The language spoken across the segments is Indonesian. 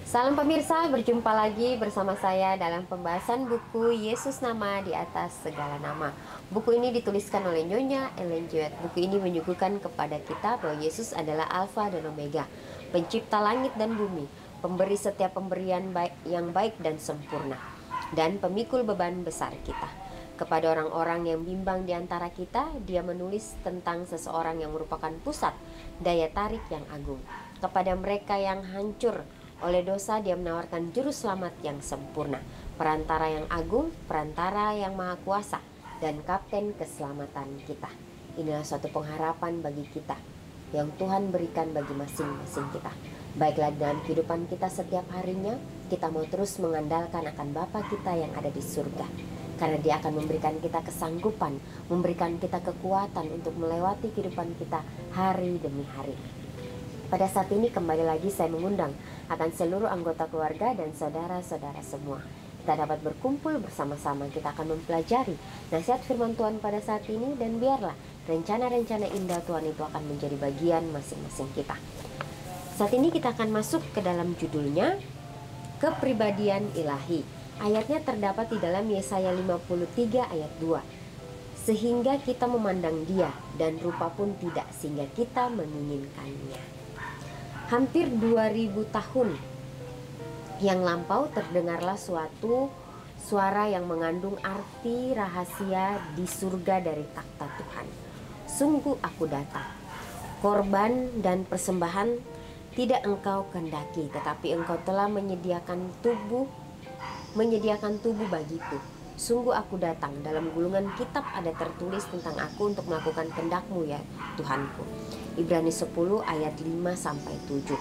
Salam pemirsa, berjumpa lagi bersama saya dalam pembahasan buku Yesus Nama di Atas Segala Nama. Buku ini dituliskan oleh Nyonya Ellen G. White. Buku ini menyuguhkan kepada kita bahwa Yesus adalah Alfa dan Omega, pencipta langit dan bumi, pemberi setiap pemberian yang baik dan sempurna, dan pemikul beban besar kita. Kepada orang-orang yang bimbang di antara kita, dia menulis tentang seseorang yang merupakan pusat daya tarik yang agung. Kepada mereka yang hancur oleh dosa, dia menawarkan juru selamat yang sempurna, perantara yang agung, perantara yang maha kuasa, dan kapten keselamatan kita. Inilah suatu pengharapan bagi kita yang Tuhan berikan bagi masing-masing kita. Baiklah, dalam kehidupan kita setiap harinya, kita mau terus mengandalkan akan Bapa kita yang ada di surga, karena Dia akan memberikan kita kesanggupan, memberikan kita kekuatan untuk melewati kehidupan kita hari demi hari. Pada saat ini kembali lagi saya mengundang akan seluruh anggota keluarga dan saudara-saudara semua. Kita dapat berkumpul bersama-sama, kita akan mempelajari nasihat firman Tuhan pada saat ini, dan biarlah rencana-rencana indah Tuhan itu akan menjadi bagian masing-masing kita. Saat ini kita akan masuk ke dalam judulnya, Kepribadian Ilahi. Ayatnya terdapat di dalam Yesaya 53 ayat 2. Sehingga kita memandang Dia dan rupa pun tidak, sehingga kita menginginkannya. Hampir 2000 tahun yang lampau terdengarlah suatu suara yang mengandung arti rahasia di surga dari takhta Tuhan. Sungguh aku datang. Korban dan persembahan tidak engkau kehendaki, tetapi engkau telah menyediakan tubuh bagiku. Sungguh aku datang. Dalam gulungan kitab ada tertulis tentang aku untuk melakukan kehendak-Mu ya Tuhanku. Ibrani 10 ayat 5-7.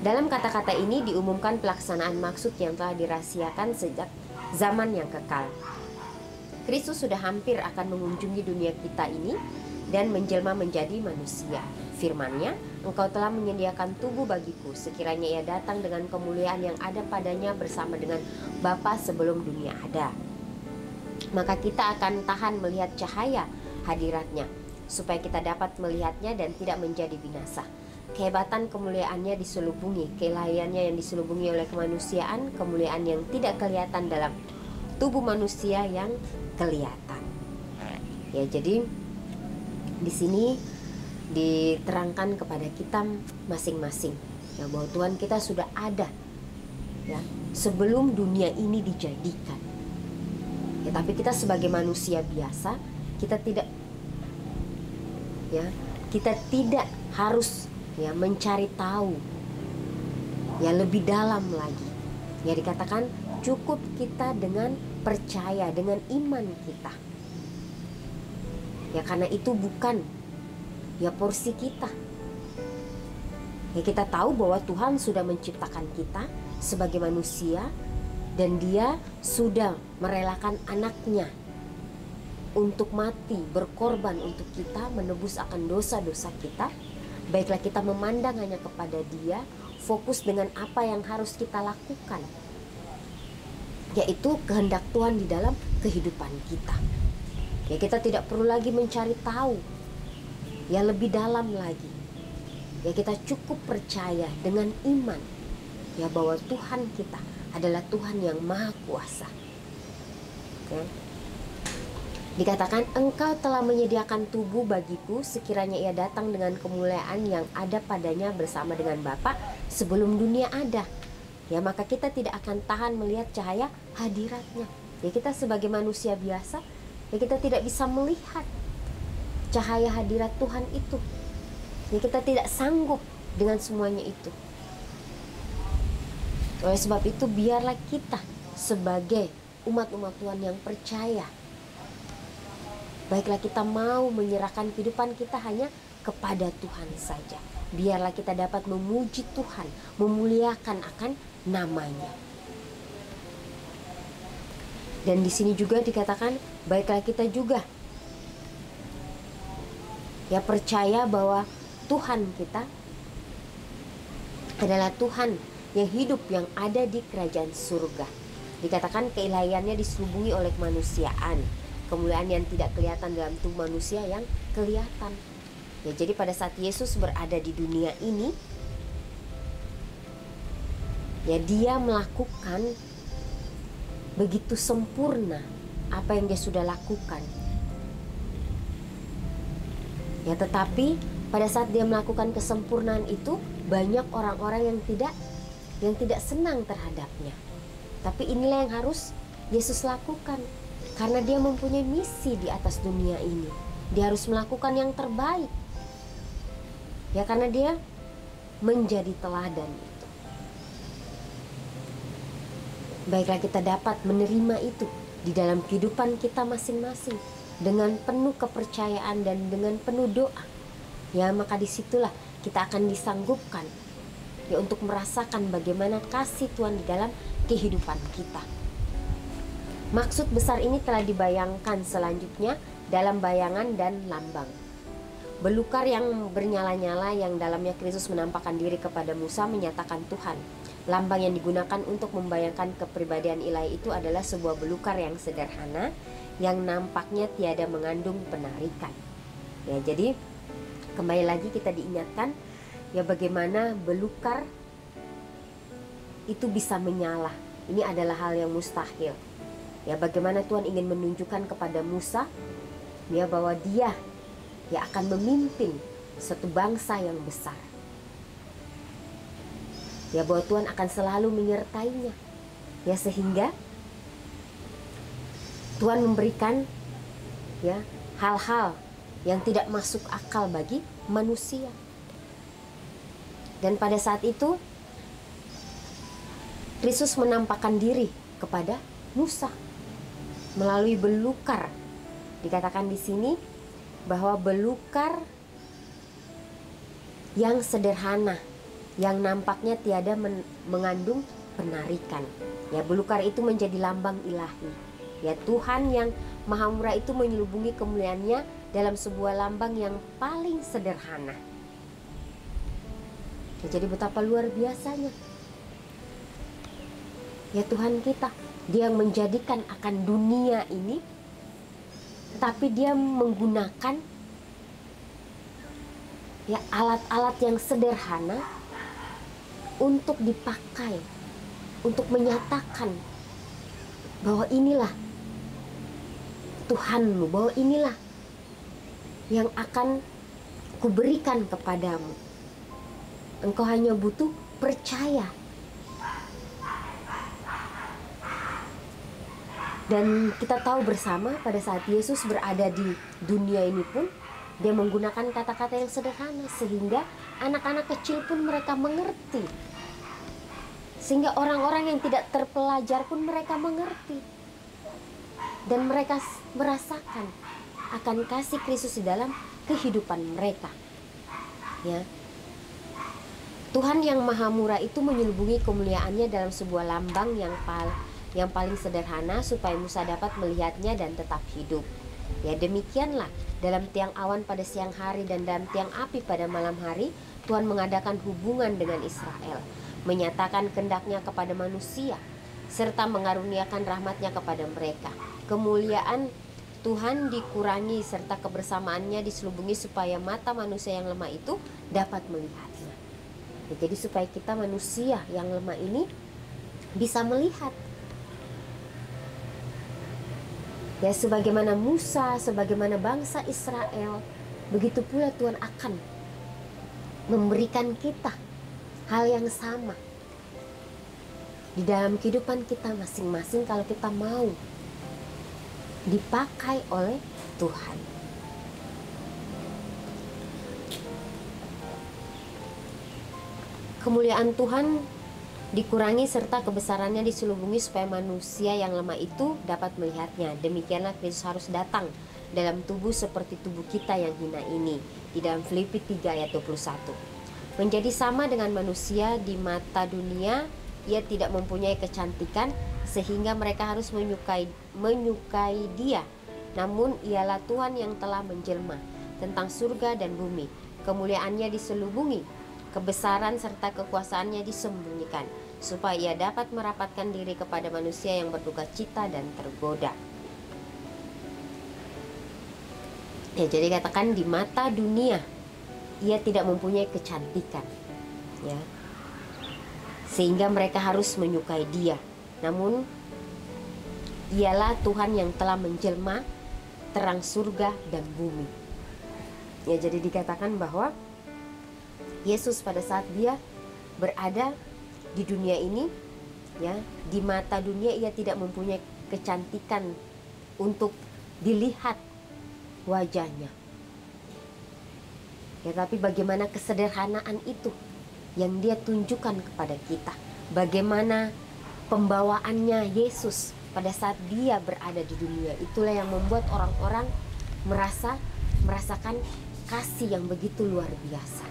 Dalam kata-kata ini diumumkan pelaksanaan maksud yang telah dirahasiakan sejak zaman yang kekal. Kristus sudah hampir akan mengunjungi dunia kita ini dan menjelma menjadi manusia. Firman-Nya, engkau telah menyediakan tubuh bagiku, sekiranya Ia datang dengan kemuliaan yang ada padanya bersama dengan Bapa sebelum dunia ada. Maka kita akan tahan melihat cahaya hadirat-Nya, supaya kita dapat melihatnya dan tidak menjadi binasa. Kehebatan kemuliaannya diselubungi, keilahiannya yang diselubungi oleh kemanusiaan, kemuliaan yang tidak kelihatan dalam tubuh manusia yang kelihatan. Ya, jadi di sini diterangkan kepada kita masing-masing ya, bahwa Tuhan kita sudah ada ya sebelum dunia ini dijadikan. Ya, tapi kita sebagai manusia biasa, kita tidak harus ya mencari tahu ya lebih dalam lagi. Ya, dikatakan cukup kita dengan percaya, dengan iman kita. Ya, karena itu bukan ya porsi kita. Ya, kita tahu bahwa Tuhan sudah menciptakan kita sebagai manusia, dan Dia sudah merelakan anaknya untuk mati, berkorban untuk kita, menebus akan dosa-dosa kita. Baiklah, kita memandang hanya kepada Dia, fokus dengan apa yang harus kita lakukan, yaitu kehendak Tuhan di dalam kehidupan kita. Ya, kita tidak perlu lagi mencari tahu ya lebih dalam lagi. Ya, kita cukup percaya dengan iman ya bahwa Tuhan kita adalah Tuhan yang maha kuasa. Ya. Dikatakan, engkau telah menyediakan tubuh bagiku, sekiranya Ia datang dengan kemuliaan yang ada padanya bersama dengan Bapa sebelum dunia ada. Ya, maka kita tidak akan tahan melihat cahaya hadirat-Nya. Ya, kita sebagai manusia biasa, ya kita tidak bisa melihat cahaya hadirat Tuhan itu. Ya, kita tidak sanggup dengan semuanya itu. Oleh sebab itu, biarlah kita sebagai umat-umat Tuhan yang percaya, baiklah kita mau menyerahkan kehidupan kita hanya kepada Tuhan saja. Biarlah kita dapat memuji Tuhan, memuliakan akan nama-Nya. Dan di sini juga dikatakan, baiklah kita juga ya percaya bahwa Tuhan kita adalah Tuhan yang hidup, yang ada di kerajaan surga. Dikatakan keilahiannya diselubungi oleh kemanusiaan, kemuliaan yang tidak kelihatan dalam tubuh manusia yang kelihatan. Ya, jadi pada saat Yesus berada di dunia ini, Ya, dia melakukan begitu sempurna apa yang dia sudah lakukan. Ya, tetapi pada saat dia melakukan kesempurnaan itu, banyak orang-orang yang tidak senang terhadapnya. Tapi inilah yang harus Yesus lakukan, karena dia mempunyai misi di atas dunia ini. Dia harus melakukan yang terbaik. Ya, karena dia menjadi teladan itu. Baiklah, kita dapat menerima itu di dalam kehidupan kita masing-masing dengan penuh kepercayaan dan dengan penuh doa. Ya, maka disitulah kita akan disanggupkan ya untuk merasakan bagaimana kasih Tuhan di dalam kehidupan kita. Maksud besar ini telah dibayangkan selanjutnya dalam bayangan dan lambang. Belukar yang bernyala-nyala yang dalamnya Kristus menampakkan diri kepada Musa menyatakan Tuhan. Lambang yang digunakan untuk membayangkan kepribadian ilahi itu adalah sebuah belukar yang sederhana yang nampaknya tiada mengandung penarikan. Ya, jadi kembali lagi kita diingatkan ya bagaimana belukar itu bisa menyala. Ini adalah hal yang mustahil. Ya, bagaimana Tuhan ingin menunjukkan kepada Musa ya bahwa dia ya akan memimpin satu bangsa yang besar. Ya, bahwa Tuhan akan selalu menyertainya. Ya, sehingga Tuhan memberikan ya hal-hal yang tidak masuk akal bagi manusia. Dan pada saat itu Kristus menampakkan diri kepada Musa melalui belukar. Dikatakan di sini bahwa belukar yang sederhana yang nampaknya tiada mengandung penarikan. Ya, belukar itu menjadi lambang ilahi. Ya, Tuhan yang Maha Murah itu menyelubungi kemuliaannya dalam sebuah lambang yang paling sederhana. Ya, jadi betapa luar biasanya. Ya, Tuhan kita, dia yang menjadikan akan dunia ini, tapi dia menggunakan ya alat-alat yang sederhana untuk dipakai, untuk menyatakan bahwa inilah Tuhanmu, bahwa inilah yang akan kuberikan kepadamu. Engkau hanya butuh percaya. Dan kita tahu bersama pada saat Yesus berada di dunia ini pun dia menggunakan kata-kata yang sederhana sehingga anak-anak kecil pun mereka mengerti. Sehingga orang-orang yang tidak terpelajar pun mereka mengerti. Dan mereka merasakan akan kasih Kristus di dalam kehidupan mereka. Ya. Tuhan yang Maha Murah itu menyelubungi kemuliaannya dalam sebuah lambang yang paling sederhana supaya Musa dapat melihatnya dan tetap hidup. Ya, demikianlah dalam tiang awan pada siang hari dan dalam tiang api pada malam hari Tuhan mengadakan hubungan dengan Israel, menyatakan kehendaknya kepada manusia serta mengaruniakan rahmatnya kepada mereka. Kemuliaan Tuhan dikurangi serta kebersamaannya diselubungi supaya mata manusia yang lemah itu dapat melihatnya. Ya, jadi supaya kita manusia yang lemah ini bisa melihat. Ya, sebagaimana Musa, sebagaimana bangsa Israel, begitu pula Tuhan akan memberikan kita hal yang sama di dalam kehidupan kita masing-masing kalau kita mau dipakai oleh Tuhan. Kemuliaan Tuhan dikurangi serta kebesarannya diselubungi supaya manusia yang lemah itu dapat melihatnya. Demikianlah Kristus harus datang dalam tubuh seperti tubuh kita yang hina ini. Di dalam Filipi 3 ayat 21. Menjadi sama dengan manusia di mata dunia, ia tidak mempunyai kecantikan sehingga mereka harus menyukai dia. Namun ialah Tuhan yang telah menjelma tentang surga dan bumi. Kemuliaannya diselubungi, kebesaran serta kekuasaannya disembunyikan, supaya ia dapat merapatkan diri kepada manusia yang berduka cita dan tergoda. Ya, jadi katakan di mata dunia ia tidak mempunyai kecantikan. Ya. sehingga mereka harus menyukai Dia. Namun Dialah Tuhan yang telah menjelma, terang surga dan bumi. Ya, jadi dikatakan bahwa Yesus pada saat Dia berada di dunia ini, ya, di mata dunia Ia tidak mempunyai kecantikan untuk dilihat wajahnya. Ya, tapi bagaimana kesederhanaan itu yang Dia tunjukkan kepada kita. Bagaimana pembawaannya Yesus pada saat Dia berada di dunia. Itulah yang membuat orang-orang merasakan kasih yang begitu luar biasa.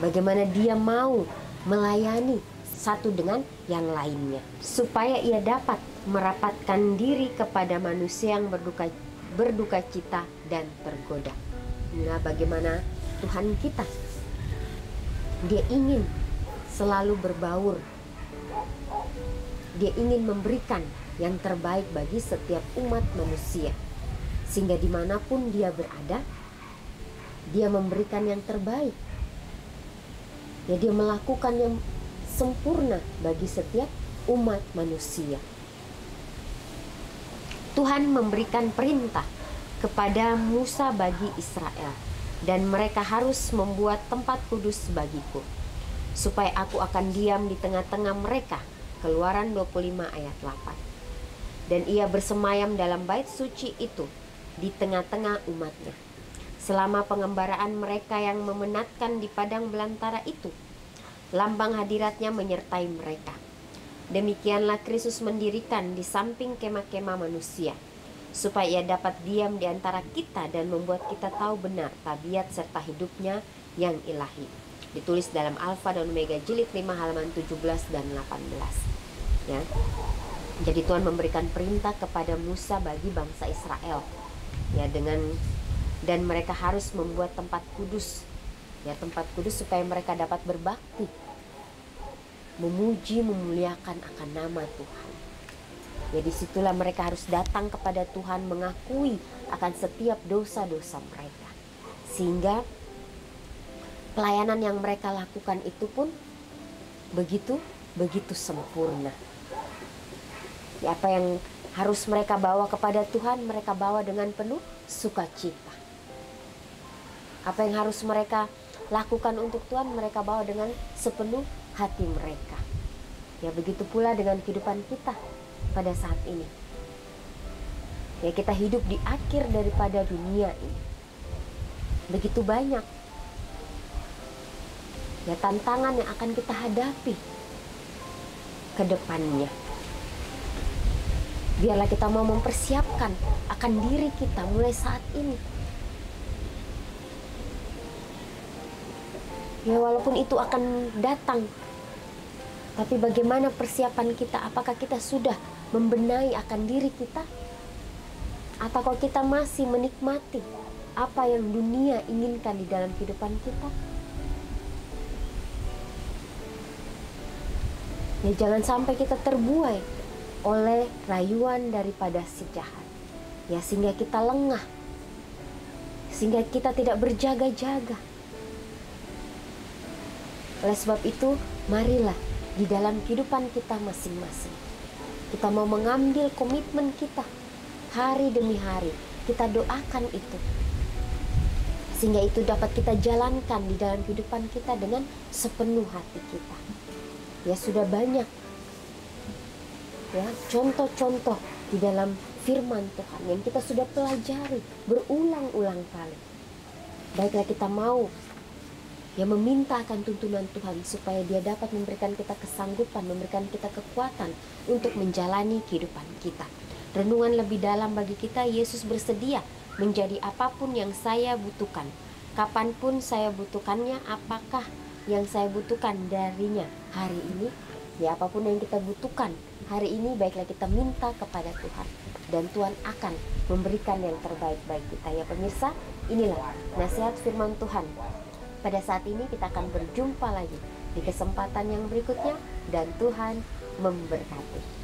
Bagaimana Dia mau melayani satu dengan yang lainnya, supaya Ia dapat merapatkan diri kepada manusia yang berduka cita dan tergoda. Nah, bagaimana Tuhan kita, Dia ingin selalu berbaur. Dia ingin memberikan yang terbaik bagi setiap umat manusia, sehingga dimanapun Dia berada, Dia memberikan yang terbaik. Ya, Dia melakukan yang sempurna bagi setiap umat manusia. Tuhan memberikan perintah kepada Musa bagi Israel, dan mereka harus membuat tempat kudus bagiku, supaya aku akan diam di tengah-tengah mereka. Keluaran 25 ayat 8. Dan Ia bersemayam dalam bait suci itu di tengah-tengah umatnya, selama pengembaraan mereka yang memenatkan di padang belantara itu. Lambang hadiratnya menyertai mereka. Demikianlah Kristus mendirikan di samping kemah-kemah manusia, supaya Ia dapat diam di antara kita dan membuat kita tahu benar tabiat serta hidupnya yang ilahi. Ditulis dalam Alfa dan Omega jilid 5 halaman 17 dan 18. Ya. Jadi Tuhan memberikan perintah kepada Musa bagi bangsa Israel, ya, dan mereka harus membuat tempat kudus, ya, tempat kudus supaya mereka dapat berbakti, memuji, memuliakan akan nama Tuhan. Ya, disitulah mereka harus datang kepada Tuhan, mengakui akan setiap dosa-dosa mereka, sehingga pelayanan yang mereka lakukan itu pun begitu sempurna. Ya, apa yang harus mereka bawa kepada Tuhan, mereka bawa dengan penuh sukacita. Apa yang harus mereka lakukan untuk Tuhan, mereka bawa dengan sepenuh hati mereka. Ya, begitu pula dengan kehidupan kita pada saat ini. Ya, kita hidup di akhir daripada dunia ini. Begitu banyak, ya, tantangan yang akan kita hadapi ke depannya. Biarlah kita mau mempersiapkan akan diri kita mulai saat ini. Ya, walaupun itu akan datang, tapi bagaimana persiapan kita? Apakah kita sudah membenahi akan diri kita? Atau kalau kita masih menikmati apa yang dunia inginkan di dalam kehidupan kita? Ya, jangan sampai kita terbuai oleh rayuan daripada si jahat, ya, sehingga kita lengah, sehingga kita tidak berjaga-jaga. Oleh sebab itu, marilah di dalam kehidupan kita masing-masing, kita mau mengambil komitmen kita hari demi hari, kita doakan itu, sehingga itu dapat kita jalankan di dalam kehidupan kita dengan sepenuh hati kita. Ya, sudah banyak, ya, contoh-contoh di dalam firman Tuhan yang kita sudah pelajari berulang-ulang kali. Baiklah kita mau, ya, meminta akan tuntunan Tuhan supaya Dia dapat memberikan kita kesanggupan, memberikan kita kekuatan untuk menjalani kehidupan kita. Renungan lebih dalam bagi kita, Yesus bersedia menjadi apapun yang saya butuhkan, kapanpun saya butuhkannya. Apakah yang saya butuhkan darinya hari ini? Ya, apapun yang kita butuhkan hari ini, baiklah kita minta kepada Tuhan, dan Tuhan akan memberikan yang terbaik bagi kita. Ya pemirsa, inilah nasihat firman Tuhan. Pada saat ini kita akan berjumpa lagi di kesempatan yang berikutnya, dan Tuhan memberkati.